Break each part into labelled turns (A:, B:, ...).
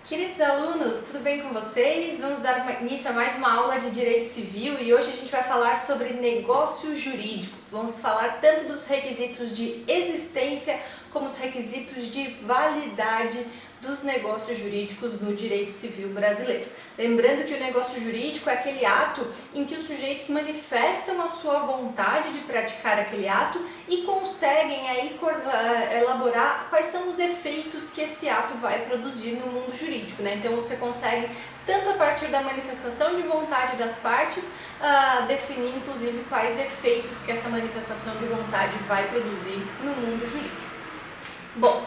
A: Queridos alunos, tudo bem com vocês? Vamos dar início a mais uma aula de Direito Civil e hoje a gente vai falar sobre negócios jurídicos. Vamos falar tanto dos requisitos de existência como os requisitos de validade dos negócios jurídicos no direito civil brasileiro. Lembrando que o negócio jurídico é aquele ato em que os sujeitos manifestam a sua vontade de praticar aquele ato e conseguem aí elaborar quais são os efeitos que esse ato vai produzir no mundo jurídico, né? Então você consegue, tanto a partir da manifestação de vontade das partes, definir inclusive quais efeitos que essa manifestação de vontade vai produzir no mundo jurídico. Bom,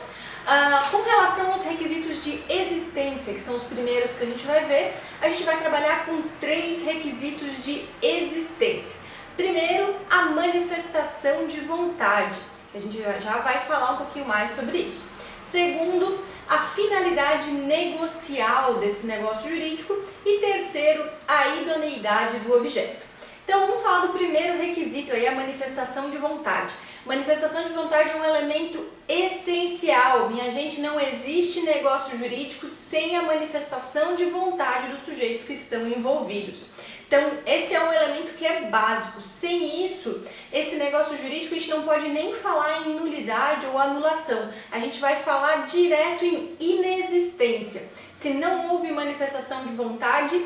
A: com relação aos requisitos de existência, que são os primeiros que a gente vai ver, a gente vai trabalhar com 3 requisitos de existência. Primeiro, a manifestação de vontade. A gente já vai falar um pouquinho mais sobre isso. Segundo, a finalidade negocial desse negócio jurídico. E terceiro, a idoneidade do objeto. Então vamos falar do primeiro requisito aí, a manifestação de vontade. Manifestação de vontade é um elemento essencial. Minha gente, não existe negócio jurídico sem a manifestação de vontade dos sujeitos que estão envolvidos. Então, esse é um elemento que é básico. Sem isso, esse negócio jurídico a gente não pode nem falar em nulidade ou anulação. A gente vai falar direto em inexistência. Se não houve manifestação de vontade,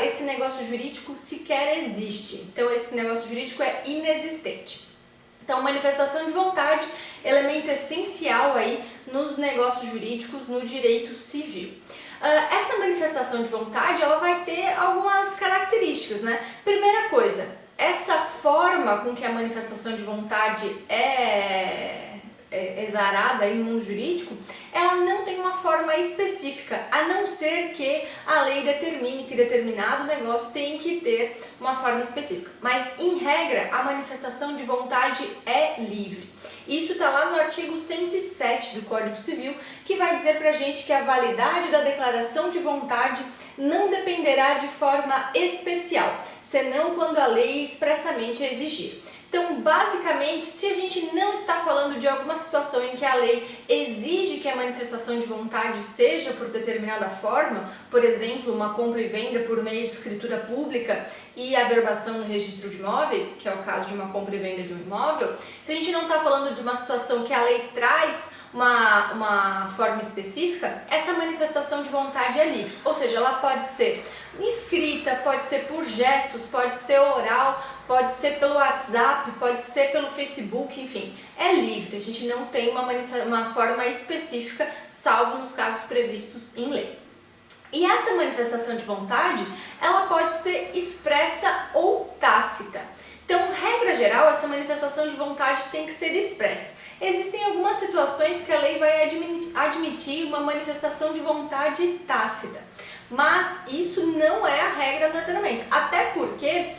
A: esse negócio jurídico sequer existe. Então, esse negócio jurídico é inexistente. Então, manifestação de vontade, elemento essencial aí nos negócios jurídicos, no direito civil. Essa manifestação de vontade, ela vai ter algumas características, né? Primeira coisa, essa forma com que a manifestação de vontade é exarada em mundo jurídico, ela não tem uma forma específica, a não ser que a lei determine que determinado negócio tem que ter uma forma específica. Mas, em regra, a manifestação de vontade é livre. Isso está lá no artigo 107 do Código Civil, que vai dizer pra gente que a validade da declaração de vontade não dependerá de forma especial, senão quando a lei expressamente exigir. Então, basicamente, se a gente não está falando de alguma situação em que a lei exige que a manifestação de vontade seja por determinada forma, por exemplo, uma compra e venda por meio de escritura pública e averbação no registro de imóveis, que é o caso de uma compra e venda de um imóvel, se a gente não está falando de uma situação que a lei traz uma forma específica, essa manifestação de vontade é livre, ou seja, ela pode ser escrita, pode ser por gestos, pode ser oral, pode ser pelo WhatsApp, pode ser pelo Facebook, enfim, é livre, a gente não tem uma forma específica, salvo nos casos previstos em lei. E essa manifestação de vontade, ela pode ser expressa ou tácita. Então, regra geral, essa manifestação de vontade tem que ser expressa. Existem algumas situações que a lei vai admitir uma manifestação de vontade tácita, mas isso não é a regra no ordenamento, até porque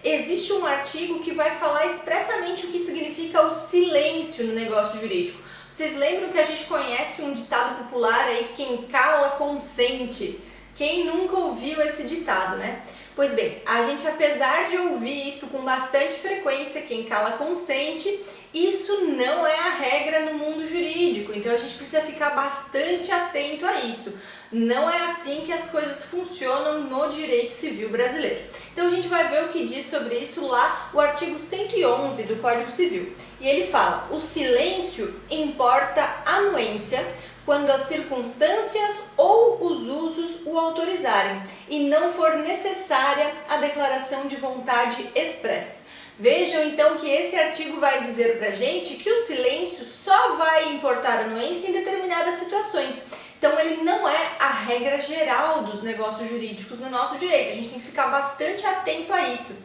A: existe um artigo que vai falar expressamente o que significa o silêncio no negócio jurídico. Vocês lembram que a gente conhece um ditado popular aí, quem cala consente? Quem nunca ouviu esse ditado, né? Pois bem, a gente, apesar de ouvir isso com bastante frequência, quem cala consente, isso não é a regra no mundo jurídico, então a gente precisa ficar bastante atento a isso. Não é assim que as coisas funcionam no direito civil brasileiro. Então a gente vai ver o que diz sobre isso lá, o artigo 111 do Código Civil. E ele fala: o silêncio importa anuência quando as circunstâncias ou os usos o autorizarem e não for necessária a declaração de vontade expressa. Vejam então que esse artigo vai dizer pra gente que o silêncio só vai importar anuência em determinadas situações. Então ele não é a regra geral dos negócios jurídicos no nosso direito, a gente tem que ficar bastante atento a isso.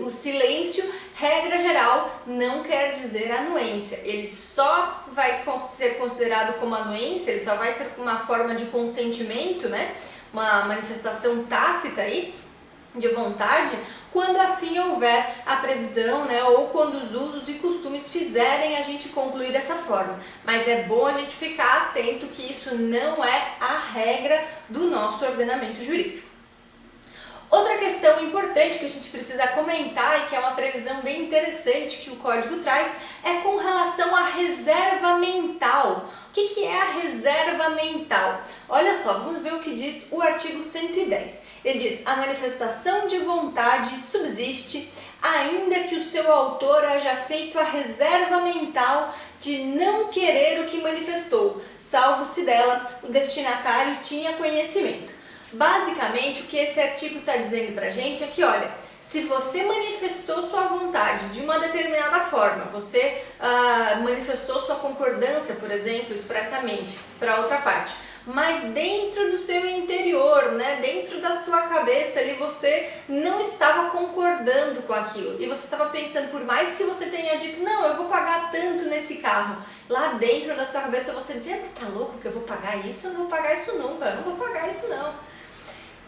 A: O silêncio, regra geral, não quer dizer anuência, ele só vai ser considerado como anuência, ele só vai ser uma forma de consentimento, né? Uma manifestação tácita aí, de vontade, quando assim houver a previsão, né, ou quando os usos e costumes fizerem a gente concluir dessa forma. Mas é bom a gente ficar atento que isso não é a regra do nosso ordenamento jurídico. Outra questão importante que a gente precisa comentar e que é uma previsão bem interessante que o código traz é com relação à reserva mental. O que é a reserva mental? Olha só, vamos ver o que diz o artigo 110. Ele diz: a manifestação de vontade subsiste ainda que o seu autor haja feito a reserva mental de não querer o que manifestou, salvo se dela o destinatário tinha conhecimento. Basicamente, o que esse artigo está dizendo pra gente é que, olha, se você manifestou sua vontade de uma determinada forma, você manifestou sua concordância, por exemplo, expressamente para outra parte, mas dentro do seu interior, né, dentro da sua cabeça ali, você não estava concordando com aquilo e você estava pensando, por mais que você tenha dito, não, eu vou pagar tanto nesse carro, lá dentro da sua cabeça você dizia, tá louco que eu vou pagar isso? Eu não vou pagar isso nunca, eu não vou pagar isso não.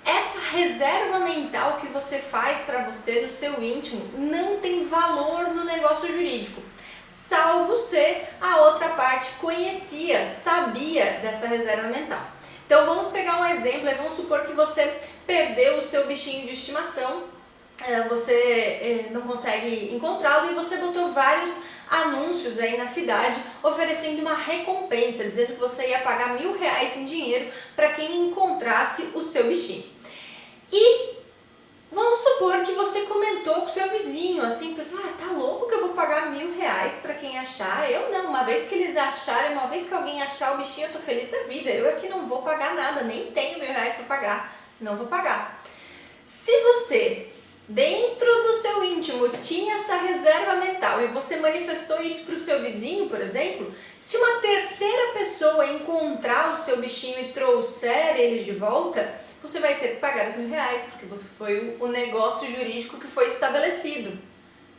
A: Essa reserva mental que você faz para você no seu íntimo não tem valor no negócio jurídico, salvo se a outra parte conhecia, sabia dessa reserva mental. Então vamos pegar um exemplo, vamos supor que você perdeu o seu bichinho de estimação, você não consegue encontrá-lo e você botou vários anúncios aí na cidade oferecendo uma recompensa, dizendo que você ia pagar R$1.000 em dinheiro para quem encontrasse o seu bichinho. E vamos supor que você comentou com o seu vizinho, assim, pessoal, tá louco que eu vou pagar R$1.000 para quem achar? Eu não, uma vez que eles acharem, uma vez que alguém achar o bichinho, eu tô feliz da vida, eu aqui não vou pagar nada, nem tenho R$1.000 para pagar, não vou pagar. Se você, dentro do seu íntimo, tinha essa reserva mental e você manifestou isso para o seu vizinho, por exemplo, se uma terceira pessoa encontrar o seu bichinho e trouxer ele de volta, você vai ter que pagar os R$1.000, porque você foi o negócio jurídico que foi estabelecido.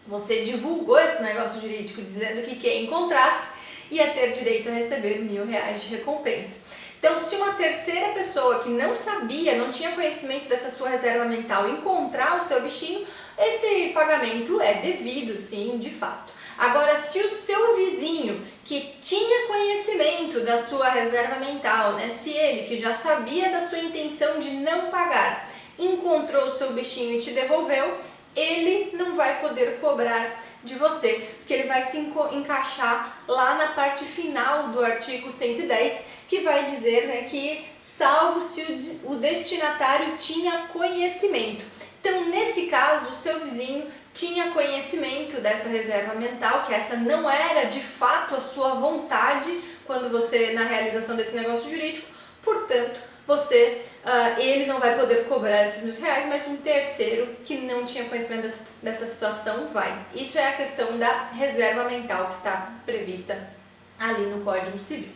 A: Você divulgou esse negócio jurídico dizendo que quem encontrasse ia ter direito a receber R$1.000 de recompensa. Então, se uma terceira pessoa que não sabia, não tinha conhecimento dessa sua reserva mental encontrar o seu bichinho, esse pagamento é devido, sim, de fato. Agora, se o seu vizinho que tinha conhecimento da sua reserva mental, né, se ele que já sabia da sua intenção de não pagar, encontrou o seu bichinho e te devolveu, ele não vai poder cobrar de você, porque ele vai se encaixar lá na parte final do artigo 110, que vai dizer, né, que salvo se o destinatário tinha conhecimento. Então, nesse caso, o seu vizinho tinha conhecimento dessa reserva mental, que essa não era de fato a sua vontade quando você, na realização desse negócio jurídico, portanto, ele não vai poder cobrar esses R$1.000, mas um terceiro que não tinha conhecimento dessa situação vai. Isso é a questão da reserva mental que está prevista ali no Código Civil.